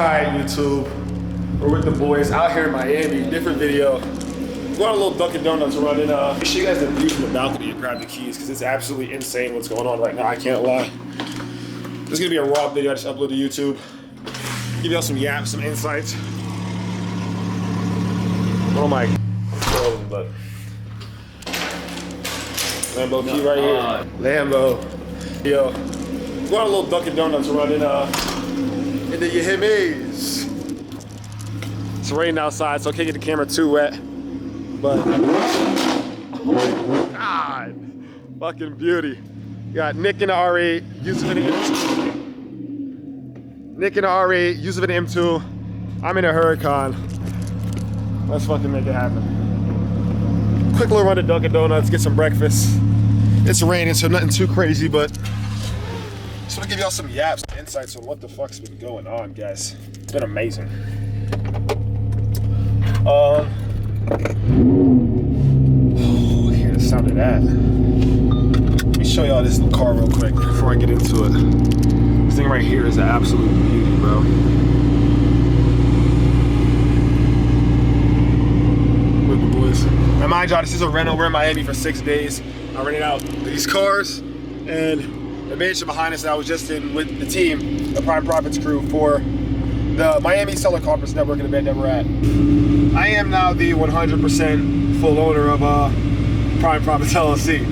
Hi YouTube, we're with the boys out here in Miami, different video. We're going to a little Dunkin Donuts run and make sure you guys the view from the balcony and grab the keys because it's absolutely insane what's going on right now, I can't lie. This is going to be a raw video I just uploaded to YouTube. Give y'all some yaps, some insights. Oh my God, but Lambo key right here. Lambo. Yo, we're going to a little Dunkin Donuts run and then you hit me. It's raining outside, so I can't get the camera too wet. But, oh God, fucking beauty. You got Nick in the R8, Yusuf in the M2. Nick in the R8, Yusuf in the M2. I'm in a Huracan. Let's fucking make it happen. Quick little run to Dunkin Donuts, get some breakfast. It's raining, so nothing too crazy, but just want to give y'all some yaps, insights on what the fuck's been going on, guys. It's been amazing. Oh, hear the sound of that. Let me show y'all this little car real quick before I get into it. This thing right here is an absolute beauty, bro. With the boys. Now mind y'all, this is a rental. We're in Miami for 6 days. I rented out these cars and the mansion behind us that I was just in with the team, the Prime Profits crew, for the Miami Seller Conference Networking event that we're at. I am now the 100% full owner of Prime Profits LLC.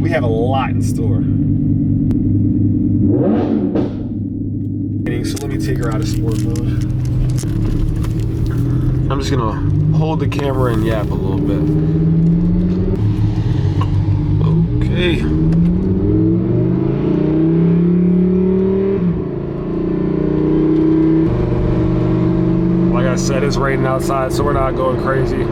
We have a lot in store. So let me take her out of sport mode. I'm just gonna hold the camera and yap a little bit. Okay. Like I said, it's raining outside, so we're not going crazy.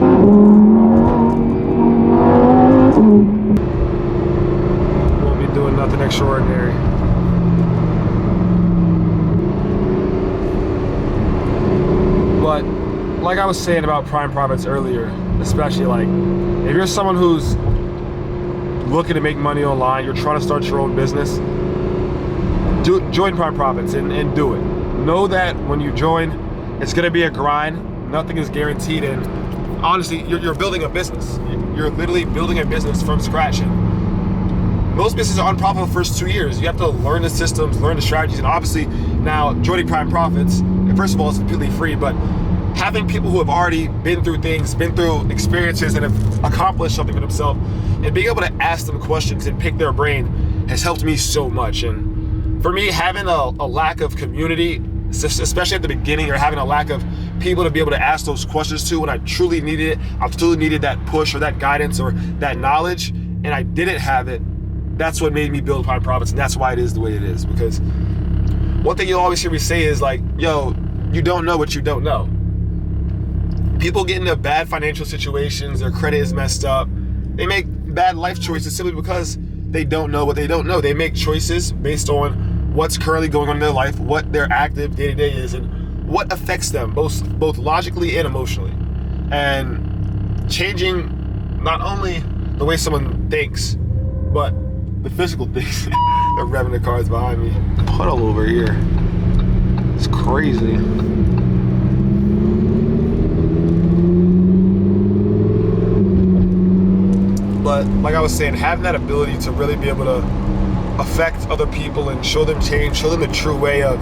Won't be doing nothing extraordinary. But like I was saying about Prime Profits earlier, especially like if you're someone who's looking to make money online, you're trying to start your own business, join Prime Profits and do it. Know that when you join, it's gonna be a grind. Nothing is guaranteed, and honestly, you're building a business. You're literally building a business from scratch. And most businesses are unprofitable the first 2 years. You have to learn the systems, learn the strategies, and obviously now joining Prime Profits, first of all, it's completely free, but having people who have already been through things, been through experiences, and have accomplished something for themselves, and being able to ask them questions and pick their brain has helped me so much. And for me, having a lack of community, especially at the beginning, or having a lack of people to be able to ask those questions to when I truly needed it, I truly needed that push or that guidance or that knowledge, and I didn't have it, that's what made me build Prime Profits, and that's why it is the way it is. Because one thing you'll always hear me say is like, yo, you don't know what you don't know. People get into bad financial situations, their credit is messed up, they make bad life choices simply because they don't know what they don't know. They make choices based on what's currently going on in their life, what their active day-to-day is, and what affects them, both logically and emotionally. And changing not only the way someone thinks, but the physical things. They're revving the cars behind me. Puddle over here. It's crazy. But like I was saying, having that ability to really be able to affect other people and show them change, show them the true way of,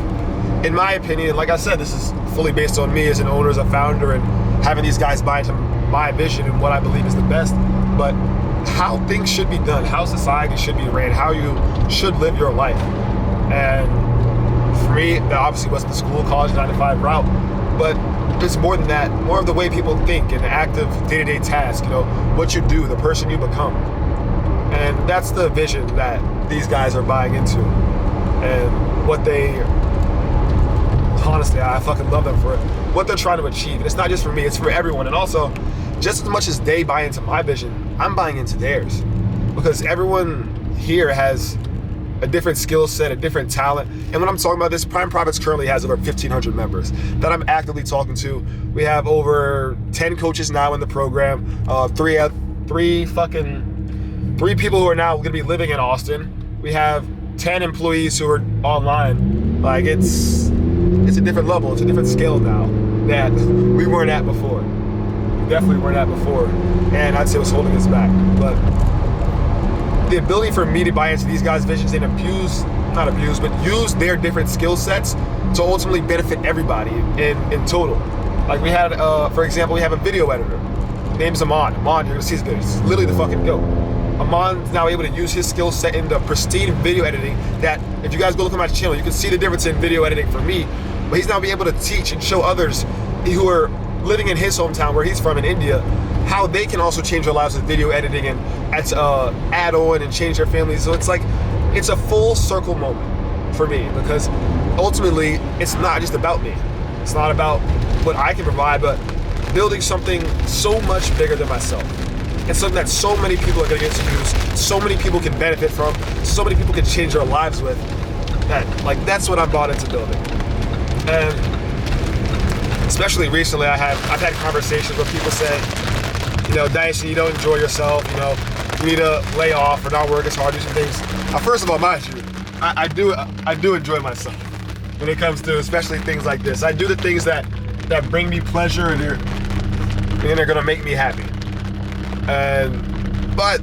in my opinion, like I said, this is fully based on me as an owner, as a founder, and having these guys buy into my vision and what I believe is the best, but how things should be done, how society should be ran, how you should live your life. And for me, that obviously wasn't the school, college, 9-to-5 route, but it's more than that, more of the way people think and the active day-to-day task, you know, what you do, the person you become. And that's the vision that these guys are buying into. And what they, honestly, I fucking love them for it. What they're trying to achieve. And it's not just for me, it's for everyone. And also, just as much as they buy into my vision, I'm buying into theirs. Because everyone here has a different skill set, a different talent. And when I'm talking about this, Prime Profits currently has over 1,500 members that I'm actively talking to. We have over 10 coaches now in the program, three people who are now gonna be living in Austin. We have 10 employees who are online. Like, it's it's a different level, it's a different scale now that we weren't at before. We definitely weren't at before, and I'd say what's holding us back. But the ability for me to buy into these guys' visions and but use their different skill sets to ultimately benefit everybody in total. Like we had, for example, we have a video editor. His name's Amon. Amon, you're gonna see his video. He's literally the fucking GOAT. Amon's now able to use his skill set into pristine video editing that if you guys go look at my channel, you can see the difference in video editing for me. But he's now be able to teach and show others who are living in his hometown, where he's from in India, how they can also change their lives with video editing and add on and change their families. So it's like, it's a full circle moment for me, because ultimately it's not just about me. It's not about what I can provide, but building something so much bigger than myself. And something that so many people are gonna get to use, so many people can benefit from, so many people can change their lives with. That's what I'm bought into building. And especially recently, I've had conversations where people say, Dyson, you don't enjoy yourself, you need to lay off or not work as hard, do some things. Now, first of all, mind you, I do enjoy myself when it comes to especially things like this. I do the things that bring me pleasure and they're gonna make me happy. But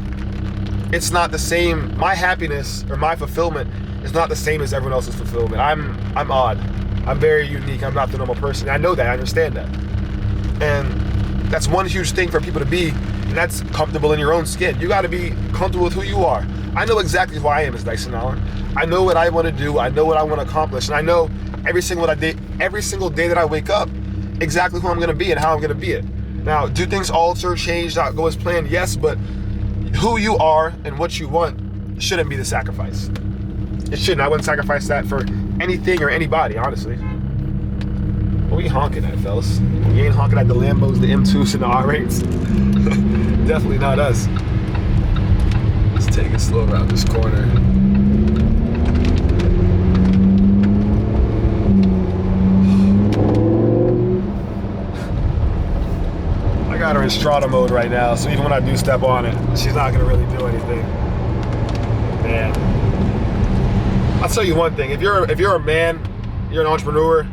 it's not the same. My happiness or my fulfillment is not the same as everyone else's fulfillment. I'm odd. I'm very unique. I'm not the normal person. I know that. I understand that. And that's one huge thing for people to be, and that's comfortable in your own skin. You got to be comfortable with who you are. I know exactly who I am as Dyson Allen. I know what I want to do. I know what I want to accomplish, and I know every single day that I wake up, exactly who I'm going to be and how I'm going to be it. Now, do things alter, change, not go as planned? Yes, but who you are and what you want shouldn't be the sacrifice. It shouldn't. I wouldn't sacrifice that for anything or anybody, honestly. What are we honking at, fellas? You ain't honking at the Lambos, the M2s, and the R8s. Definitely not us. Let's take it slow around this corner. I got her in strata mode right now, so even when I do step on it, she's not gonna really do anything. Man, I'll tell you one thing: if you're a man, you're an entrepreneur,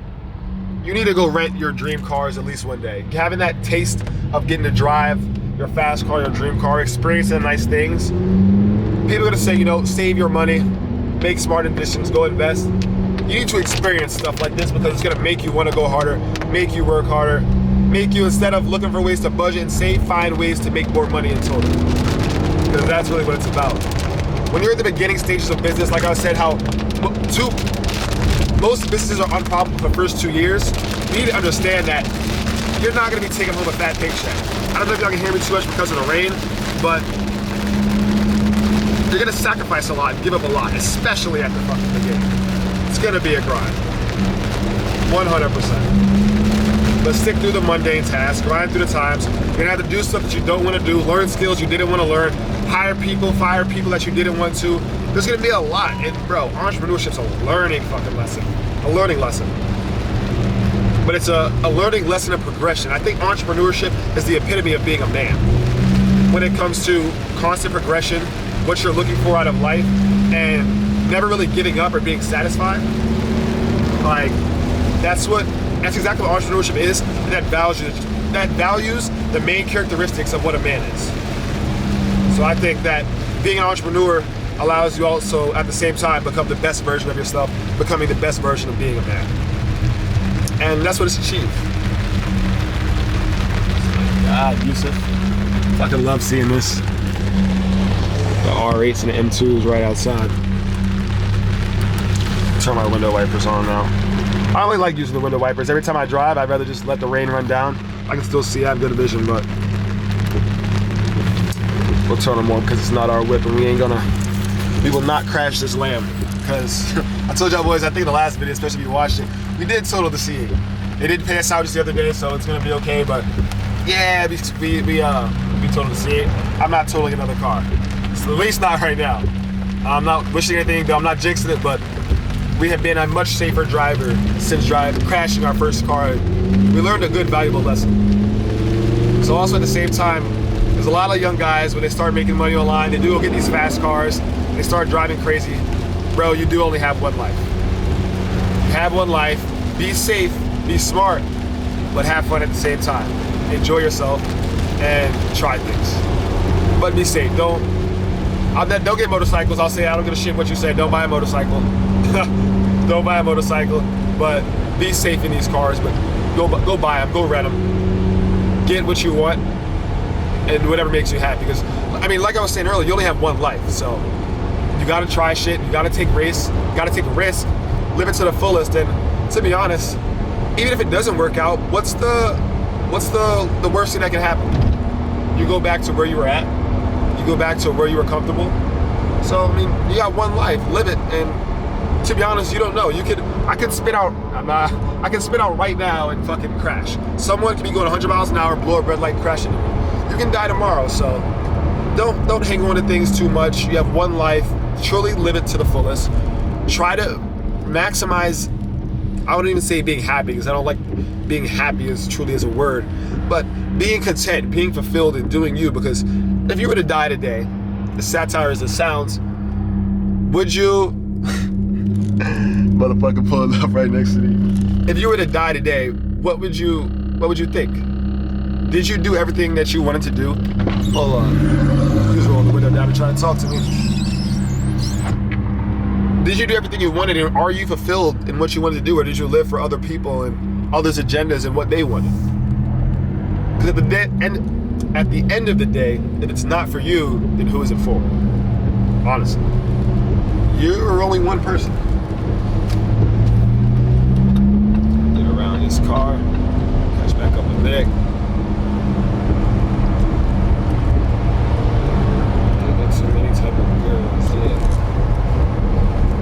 you need to go rent your dream cars at least one day. Having that taste of getting to drive your fast car, your dream car, experiencing nice things. People are gonna say, save your money, make smart decisions, go invest. You need to experience stuff like this because it's gonna make you wanna go harder, make you work harder, make you, instead of looking for ways to budget and save, find ways to make more money in total. Because that's really what it's about. When you're at the beginning stages of business, like I said, how most businesses are unprofitable for the first 2 years, you need to understand that you're not gonna be taking home a fat paycheck. I don't know if y'all can hear me too much because of the rain, but you're gonna sacrifice a lot and give up a lot, especially at the fucking beginning. It's gonna be a grind, 100%. But stick through the mundane tasks, grind through the times. You're gonna have to do stuff that you don't wanna do, learn skills you didn't wanna learn, hire people, fire people that you didn't want to. There's gonna be a lot, and bro, entrepreneurship's a learning fucking lesson, a learning lesson. But it's a learning lesson of progression. I think entrepreneurship is the epitome of being a man. When it comes to constant progression, what you're looking for out of life, and never really giving up or being satisfied. That's exactly what entrepreneurship is, and that values the main characteristics of what a man is. So I think that being an entrepreneur allows you also, at the same time, become the best version of yourself, becoming the best version of being a man. And that's what it's achieved. God, Yusuf. Fucking love seeing this. The R8s and the M2s right outside. Turn my window wipers on now. I only like using the window wipers. Every time I drive, I'd rather just let the rain run down. I can still see, I have good vision, but we'll turn them on because it's not our whip, and we will not crash this Lamb. Because I told y'all boys, I think the last video, especially if you watched it, we did total the C8. They didn't pay us out just the other day, so it's gonna be okay, but yeah, we totaled the C8. I'm not totaling another car. So at least not right now. I'm not wishing anything, though I'm not jinxing it, but we have been a much safer driver since crashing our first car. We learned a good, valuable lesson. So also at the same time, there's a lot of young guys, when they start making money online, they do go get these fast cars, they start driving crazy. Bro, you do only have one life. You have one life. be safe, be smart, but have fun at the same time. Enjoy yourself and try things. But be safe. Don't get motorcycles. I'll say I don't give a shit what you say. Don't buy a motorcycle. Don't buy a motorcycle. But be safe in these cars. But go buy them. Go rent them. Get what you want and whatever makes you happy. Because I mean, like I was saying earlier, you only have one life. So you gotta try shit. You gotta take risks. You gotta take a risk. Live it to the fullest. And to be honest, even if it doesn't work out, what's the worst thing that can happen? You go back to where you were at. You go back to where you were comfortable. So I mean, you got one life, live it. And to be honest, you don't know. I can spit out right now and fucking crash. Someone can be going 100 miles an hour, blow a red light, crash into me. You can die tomorrow. So don't hang on to things too much. You have one life. Truly live it to the fullest. Try to maximize. I wouldn't even say being happy, because I don't like being happy as truly as a word, but being content, being fulfilled in doing you. Because if you were to die today, as satire as it sounds, would you motherfucker pulling up right next to me? If you were to die today, what would you think? Did you do everything that you wanted to do? Hold on. He's rolling the window down and trying to talk to me. Did you do everything you wanted, and are you fulfilled in what you wanted to do, or did you live for other people and others' agendas and what they wanted? Because at the end of the day, if it's not for you, then who is it for? Honestly. You are only one person. Get around this car, catch back up a bit. Got so many type of girls, yeah.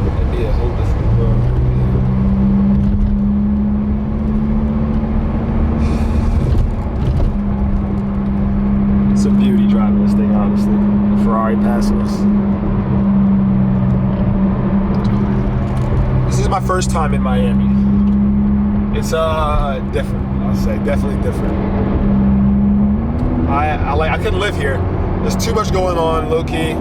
That'd be a whole different world. It's a beauty driving this thing, honestly. A Ferrari passing us. This is my first time in Miami. It's different, I'll say, definitely different. I couldn't live here. There's too much going on, low key.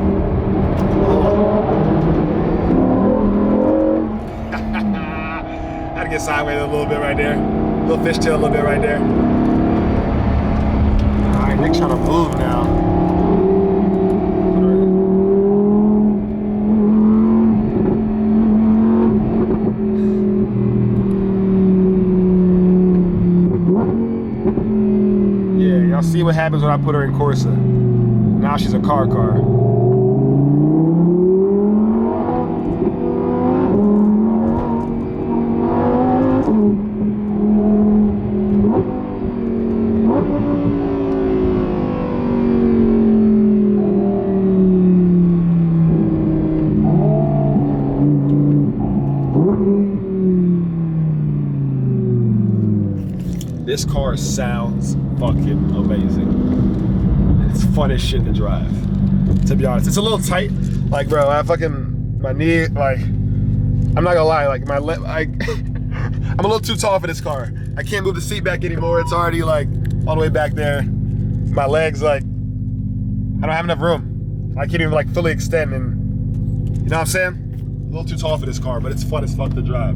Had to get sideways a little bit right there. Little fishtail a little bit right there. Alright, Nick's trying to move now. Y'all see what happens when I put her in Corsa. Now she's a car. This car sounds fucking amazing. It's fun as shit to drive, to be honest. It's a little tight, like, bro, my knee, like, I'm not gonna lie, like, I'm a little too tall for this car. I can't move the seat back anymore. It's already like all the way back there. My legs, like, I don't have enough room. I can't even like fully extend, and you know what I'm saying? A little too tall for this car, but it's fun as fuck to drive.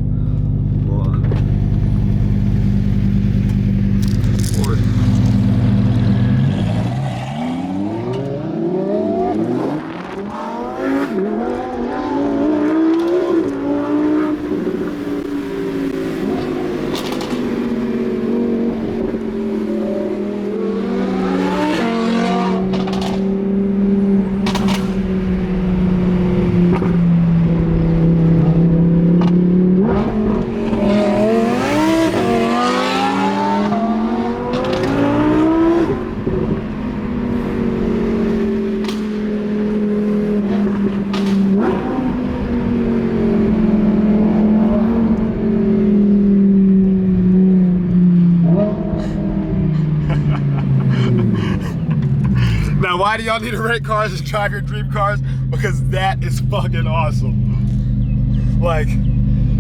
Why do y'all need to rent cars to drive your dream cars? Because that is fucking awesome. Like,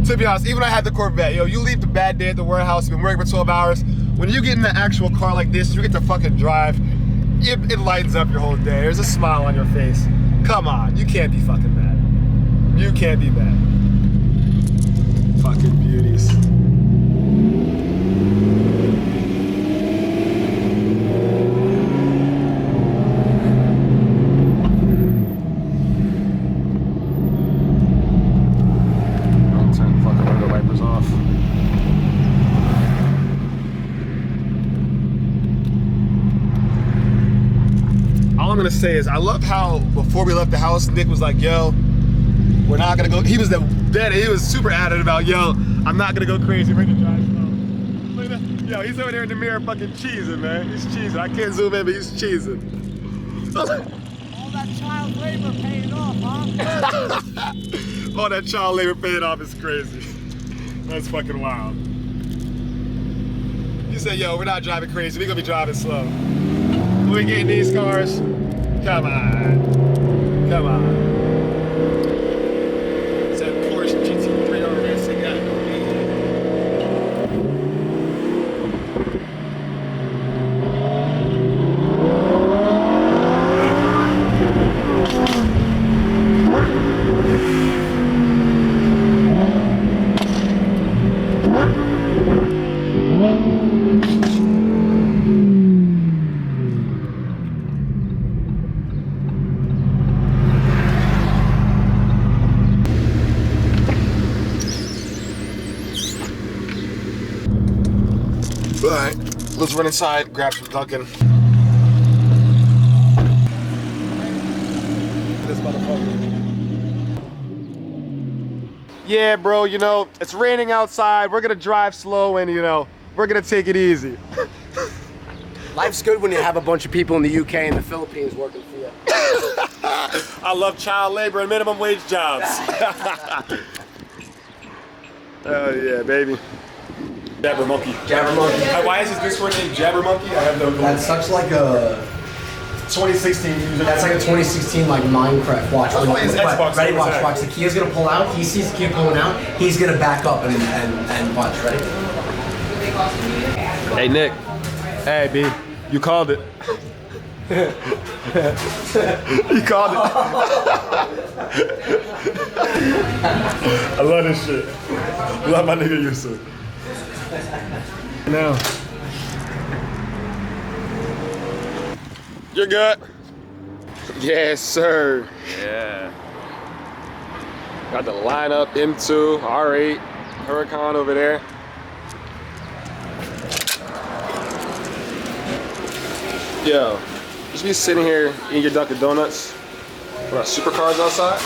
to be honest, even when I had the Corvette, yo, you leave the bad day at the warehouse, you've been working for 12 hours. When you get in an actual car like this, you get to fucking drive, it lightens up your whole day. There's a smile on your face. Come on, you can't be fucking mad. You can't be mad. Fucking beauties. gonna say is I love how before we left the house, Nick was like, yo, we're not gonna go. He was super adamant about, yo, I'm not gonna go crazy, we're gonna drive slow. Look at that. Yo, he's over there in the mirror fucking cheesing, man. He's cheesing. I can't zoom in, but he's cheesing. All that child labor paying off, huh? All that child labor paying off is crazy. That's fucking wild. You said, yo, we're not driving crazy, we're gonna be driving slow. We getting these cars? Come on. Come on. It's that Porsche GT3 RS. Alright, let's run inside, grab some Dunkin. This motherfucker. Yeah, bro, you know, it's raining outside. We're gonna drive slow and, you know, we're gonna take it easy. Life's good when you have a bunch of people in the UK and the Philippines working for you. I love child labor and minimum wage jobs. Oh yeah, baby. Jabbermonkey. Jabbermonkey. Why is his Discord name Jabbermonkey? I have no clue. That's such like a 2016 user. That's like a 2016 like Minecraft. Watch. That's why his Xbox Ready? was Watch. that. Watch. The Kia's gonna pull out. He sees the Kia pulling out. He's gonna back up and watch. Ready? Hey Nick. Hey B. You called it. You called it. I love this shit. Love my nigga Yusuf. Now. You're good? Yes, sir. Yeah. Got the lineup M2, R8, Huracan over there. Yo, just be sitting here eating your Dunkin Donuts with our supercars outside.